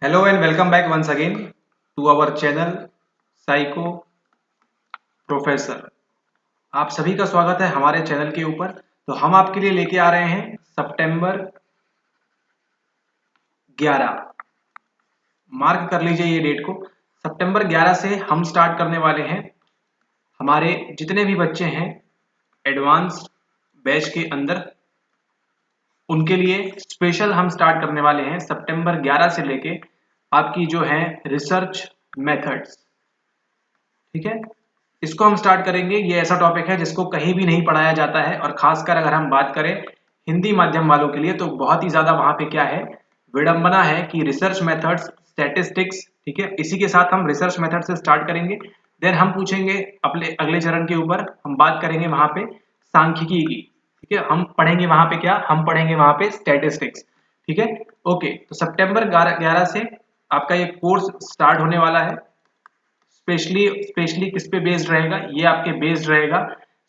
Hello and welcome back once again to our channel psycho professor. आप सभी का स्वागत है हमारे चैनल के ऊपर। तो हम आपके लिए लेके आ रहे हैं सितंबर 11। मार्क कर लीजिए ये डेट को। सितंबर 11 से हम स्टार्ट करने वाले हैं हमारे जितने भी बच्चे हैं एडवांस बैच के अंदर, उनके लिए स्पेशल हम स्टार्ट करने वाले हैं सितंबर 11 से लेके आपकी जो है रिसर्च मेथड्स। ठीक है, इसको हम स्टार्ट करेंगे। ये ऐसा टॉपिक है जिसको कहीं भी नहीं पढ़ाया जाता है, और खासकर अगर हम बात करें हिंदी माध्यम वालों के लिए तो बहुत ही ज्यादा वहां पे क्या है, विडंबना है कि रिसर्च मेथड्स, स्टैटिस्टिक्स। ठीक है, इसी के साथ हम रिसर्च मेथड से स्टार्ट करेंगे। देन हम पूछेंगे अपने अगले चरण के ऊपर, हम बात करेंगे वहां पे सांख्यिकी की। ठीक है, हम पढ़ेंगे वहां पे क्या, हम पढ़ेंगे वहां पे स्टैटिस्टिक्स। ठीक है, ओके। तो सितंबर 11 से आपका ये कोर्स स्टार्ट होने वाला है। स्पेशली किस पे बेस्ड रहेगा, ये आपके बेस्ड रहेगा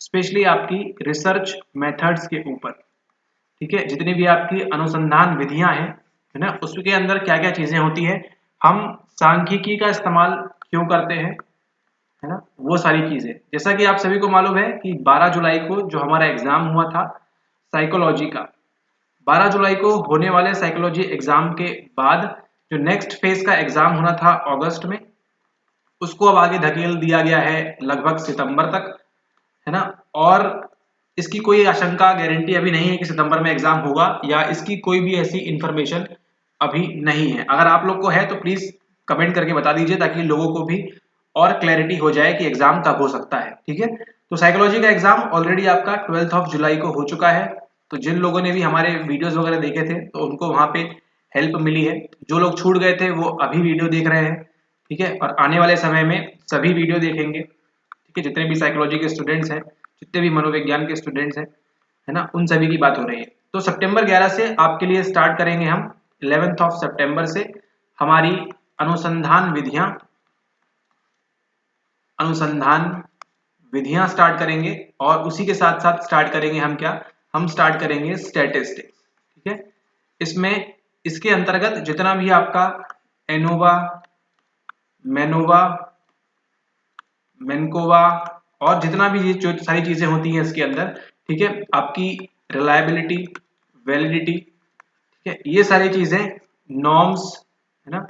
स्पेशली आपकी रिसर्च मेथड्स के ऊपर। ठीक है, जितनी भी आपकी अनुसंधान विधियां हैं, है ना, उसके अंदर क्या क्या चीजें होती है, हम सांख्यिकी का इस्तेमाल क्यों करते हैं, है ना, वो सारी चीजें। जैसा कि आप सभी को मालूम है कि 12 जुलाई को जो हमारा एग्जाम हुआ था साइकोलॉजी का, 12 जुलाई को होने वाले साइकोलॉजी एग्जाम के बाद जो नेक्स्ट फेज का एग्जाम होना था अगस्त में, उसको अब आगे धकेल दिया गया है लगभग सितंबर तक, है ना। और इसकी कोई आशंका, गारंटी अभी नहीं है कि सितंबर में एग्जाम होगा, या इसकी कोई भी ऐसी इंफॉर्मेशन अभी नहीं है। अगर आप लोग को है तो प्लीज कमेंट करके बता दीजिए, ताकि लोगों को भी और क्लैरिटी हो जाए कि एग्जाम कब हो सकता है। ठीक है, तो साइकोलॉजी का एग्जाम ऑलरेडी आपका 12 जुलाई को हो चुका है। तो जिन लोगों ने भी हमारे वीडियोस वगैरह देखे थे तो उनको वहां पे हेल्प मिली है। जो लोग छूट गए थे वो अभी वीडियो देख रहे हैं। ठीक है, और आने वाले समय में सभी वीडियो देखेंगे। ठीक है, जितने भी साइकोलॉजी के स्टूडेंट्स हैं, जितने भी मनोविज्ञान के स्टूडेंट्स हैं, है ना, उन सभी की बात हो रही है। तो सितंबर 11 से आपके लिए स्टार्ट करेंगे हम 11 सितंबर से हमारी अनुसंधान विधियां, अनुसंधान विधियां स्टार्ट करेंगे। और उसी के साथ साथ स्टार्ट करेंगे हम क्या, हम स्टार्ट करेंगे स्टैटिस्टिक्स। ठीक है, इसमें इसके अंतर्गत जितना भी आपका एनोवा, मेनोवा, मेनकोवा और जितना भी ये जो सारी चीजें होती हैं इसके अंदर, ठीक है, आपकी रिलायबिलिटी, वैलिडिटी, ठीक है, ये सारी चीजें, नॉर्म्स, है ना,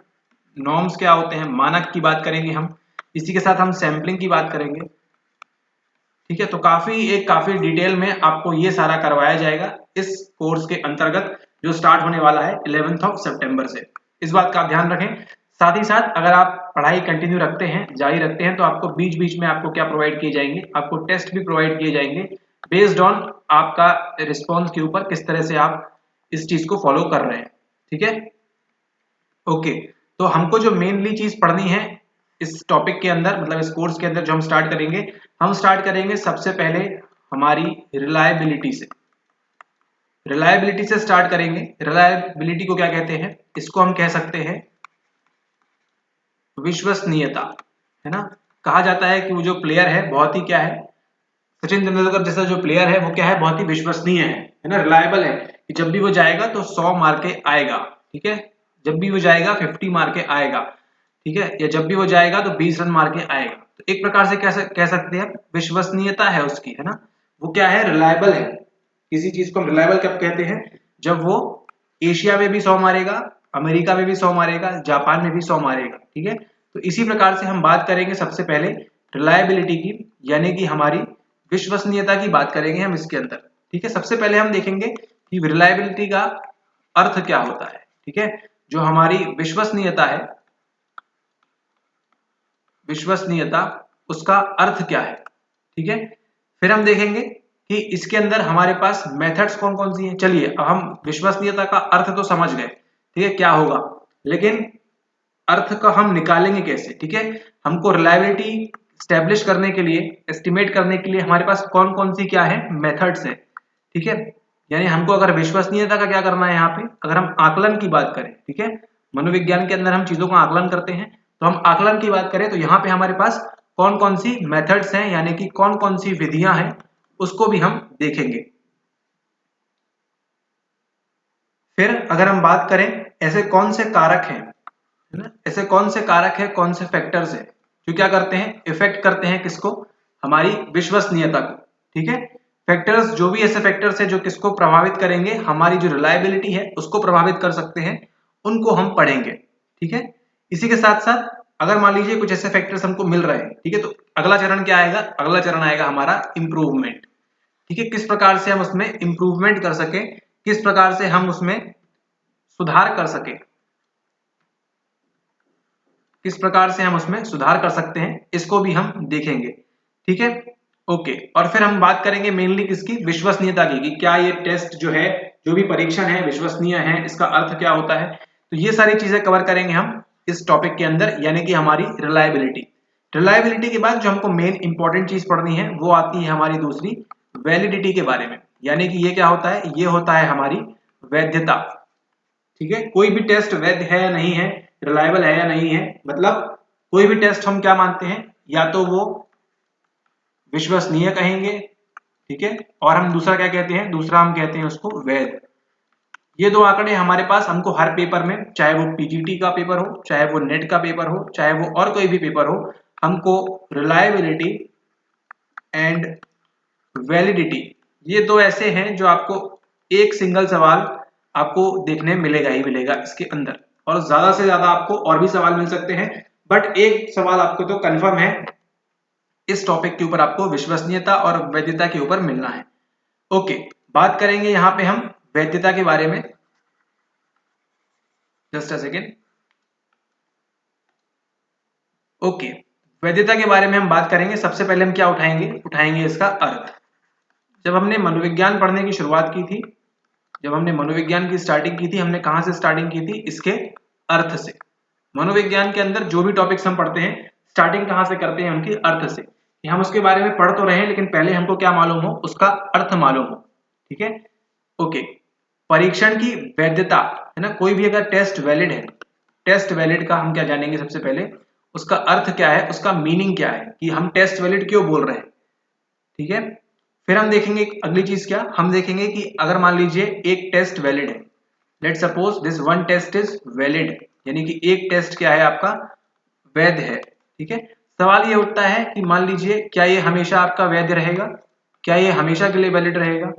नॉर्म्स क्या होते हैं, मानक की बात करेंगे हम। इसी के साथ हम सैंपलिंग की बात करेंगे। ठीक है, तो काफी डिटेल में आपको ये सारा करवाया जाएगा इस कोर्स के अंतर्गत, जो स्टार्ट होने वाला है 11 सितंबर से। इस बात का आप ध्यान रखें। साथ ही साथ अगर आप पढ़ाई कंटिन्यू रखते हैं, जारी रखते हैं, तो आपको बीच बीच में आपको क्या प्रोवाइड किए जाएंगे, आपको टेस्ट भी प्रोवाइड किए जाएंगे बेस्ड ऑन आपका रिस्पॉन्स के ऊपर, किस तरह से आप इस चीज को फॉलो कर रहे हैं। ठीक है, ओके। तो हमको जो मेनली चीज पढ़नी है इस टॉपिक के अंदर, मतलब इस कोर्स के अंदर जो हम स्टार्ट करेंगे सबसे पहले हमारी रिलायबिलिटी से। रिलायबिलिटी से स्टार्ट करेंगे। रिलायबिलिटी को क्या कहते हैं, इसको हम कह सकते हैं विश्वसनीयता, है ना। कहा जाता है कि वो जो प्लेयर है बहुत ही क्या है, सचिन तेंदुलकर जैसा जो प्लेयर है वो क्या है, बहुत ही विश्वसनीय है ना, रिलायबल है, कि जब भी वो जाएगा तो 100 मार के आएगा। ठीक है, जब भी वो जाएगा 50 मार के आएगा। ठीक है, या जब भी वो जाएगा तो 20 रन मार के आएगा। तो एक प्रकार से कह सकते हैं विश्वसनीयता है उसकी, है ना, वो क्या है, रिलायबल है। किसी चीज को हम रिलायबल कब कहते हैं, जब वो एशिया में भी 100 मारेगा, अमेरिका में भी 100 मारेगा, जापान में भी 100 मारेगा। ठीक है, तो इसी प्रकार से हम बात करेंगे सबसे पहले रिलायबिलिटी की, यानी कि हमारी विश्वसनीयता की बात करेंगे हम इसके अंदर। ठीक है, सबसे पहले हम देखेंगे कि रिलायबिलिटी का अर्थ क्या होता है। ठीक है, जो हमारी विश्वसनीयता है, विश्वसनीयता, उसका अर्थ क्या है। ठीक है, फिर हम देखेंगे कि इसके अंदर हमारे पास मेथड्स कौन कौन सी हैं। चलिए, अब हम विश्वसनीयता का अर्थ तो समझ गए, ठीक है, क्या होगा, लेकिन अर्थ का हम निकालेंगे कैसे। ठीक है, हमको रिलायबिलिटी स्टैब्लिश करने के लिए, एस्टिमेट करने के लिए हमारे पास कौन कौन सी क्या है, मेथड्स है। ठीक है, यानी हमको अगर विश्वसनीयता का क्या करना है यहाँ पे, अगर हम आकलन की बात करें, ठीक है, मनोविज्ञान के अंदर हम चीजों का आकलन करते हैं, तो हम आकलन की बात करें तो यहाँ पे हमारे पास कौन कौन सी मेथड्स हैं, यानी कि कौन कौन सी विधियां हैं, उसको भी हम देखेंगे। फिर अगर हम बात करें ऐसे कौन से कारक हैं है ना। ऐसे कौन से कारक है, कौन से फैक्टर्स है जो क्या करते हैं, इफेक्ट करते हैं किसको, हमारी विश्वसनीयता को। ठीक है, फैक्टर्स, जो भी ऐसे फैक्टर्स है जो किसको प्रभावित करेंगे, हमारी जो रिलायबिलिटी है उसको प्रभावित कर सकते हैं, उनको हम पढ़ेंगे। ठीक है, इसी के साथ साथ अगर मान लीजिए कुछ ऐसे फैक्टर्स हमको मिल रहे हैं, ठीक है, तो अगला चरण क्या आएगा, अगला चरण आएगा हमारा इंप्रूवमेंट। ठीक है, किस प्रकार से हम उसमें इंप्रूवमेंट कर सके, किस प्रकार से हम उसमें सुधार कर सके, किस प्रकार से हम उसमें सुधार कर सकते हैं, इसको भी हम देखेंगे। ठीक है, ओके। और फिर हम बात करेंगे मेनली किसकी, विश्वसनीयता की, कि क्या ये टेस्ट जो है, जो भी परीक्षण है विश्वसनीय है, इसका अर्थ क्या होता है। तो ये सारी चीजें कवर करेंगे हम इस टॉपिक के अंदर, यानी कि हमारी रिलायबिलिटी। रिलायबिलिटी के बाद जो हमको मेन इंपॉर्टेंट चीज पढ़नी है वो आती है हमारी दूसरी, वैलिडिटी के बारे में। यानी कि ये क्या होता है, ये होता है हमारी वैधता। ठीक है, कोई भी टेस्ट वैध है या नहीं है, रिलायबल है या नहीं है, मतलब कोई भी टेस्ट हम क्या मानते हैं, या तो वो विश्वसनीय कहेंगे, ठीक है, और हम दूसरा क्या कहते हैं, दूसरा हम कहते हैं उसको वैध। ये दो आंकड़े हमारे पास, हमको हर पेपर में, चाहे वो पीजीटी का पेपर हो, चाहे वो नेट का पेपर हो, चाहे वो और कोई भी पेपर हो, हमको रिलायबिलिटी एंड वैलिडिटी, ये दो ऐसे हैं जो आपको एक सिंगल सवाल आपको देखने मिलेगा ही मिलेगा इसके अंदर, और ज्यादा से ज्यादा आपको और भी सवाल मिल सकते हैं, बट एक सवाल आपको तो कंफर्म है इस टॉपिक के ऊपर, आपको विश्वसनीयता और वैधता के ऊपर मिलना है। ओके, बात करेंगे यहां पे हम वैधता के बारे में, जस्ट अ सेकेंड। ओके, वैधता के बारे में हम बात करेंगे। सबसे पहले हम क्या उठाएंगे इसका अर्थ। जब हमने मनोविज्ञान पढ़ने की शुरुआत की थी, जब हमने मनोविज्ञान की स्टार्टिंग की थी, हमने कहां से स्टार्टिंग की थी, इसके अर्थ से। मनोविज्ञान के अंदर जो भी टॉपिक्स हम पढ़ते हैं, स्टार्टिंग कहां से करते हैं, उनके अर्थ से। कि हम उसके बारे में पढ़ तो रहे हैं, लेकिन पहले हमको क्या मालूम हो, उसका अर्थ मालूम हो। ठीक है, ओके। परीक्षण की वैधता, है ना, कोई भी अगर टेस्ट वैलिड है, टेस्ट वैलिड का हम क्या जानेंगे, सबसे पहले उसका अर्थ क्या है, उसका मीनिंग क्या है, कि हम टेस्ट वैलिड क्यों बोल रहे हैं। ठीक है, फिर हम देखेंगे अगली चीज क्या, हम देखेंगे कि अगर मान लीजिए एक टेस्ट वैलिड है, let suppose this one test is valid, यानी कि एक टेस्ट क्या है आपका, वैध है। ठीक है, सवाल ये उठता है कि मान लीजिए क्या ये हमेशा आपका वैध रहेगा, क्या ये हमेशा के लिए वैलिड रहेगा,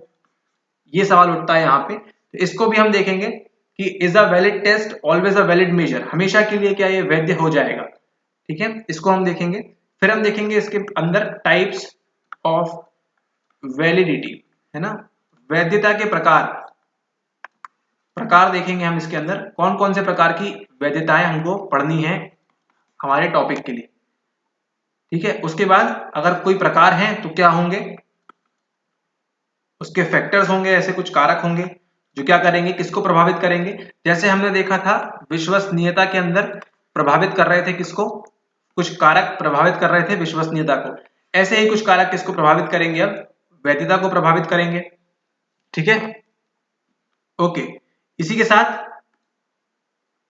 ये सवाल उठता है यहाँ पे। तो इसको भी हम देखेंगे कि is a valid test always a valid measure, हमेशा के लिए क्या ये वैध हो जाएगा। ठीक है, इसको हम देखेंगे। फिर हम देखेंगे इसके अंदर टाइप्स ऑफ वैलिडिटी, है ना, वैधता के प्रकार देखेंगे हम इसके अंदर, कौन कौन से प्रकार की वैधताएं हमको पढ़नी है हमारे टॉपिक के लिए। ठीक है, उसके बाद अगर कोई प्रकार हैं तो क्या होंगे, उसके फैक्टर्स होंगे, ऐसे कुछ कारक होंगे जो क्या करेंगे, किसको प्रभावित करेंगे। जैसे हमने देखा था विश्वसनीयता के अंदर प्रभावित कर रहे थे किसको, कुछ कारक प्रभावित कर रहे थे विश्वसनीयता को, ऐसे ही कुछ कारक किसको प्रभावित करेंगे, अब वैधता को प्रभावित करेंगे। ठीक है, ओके। इसी के साथ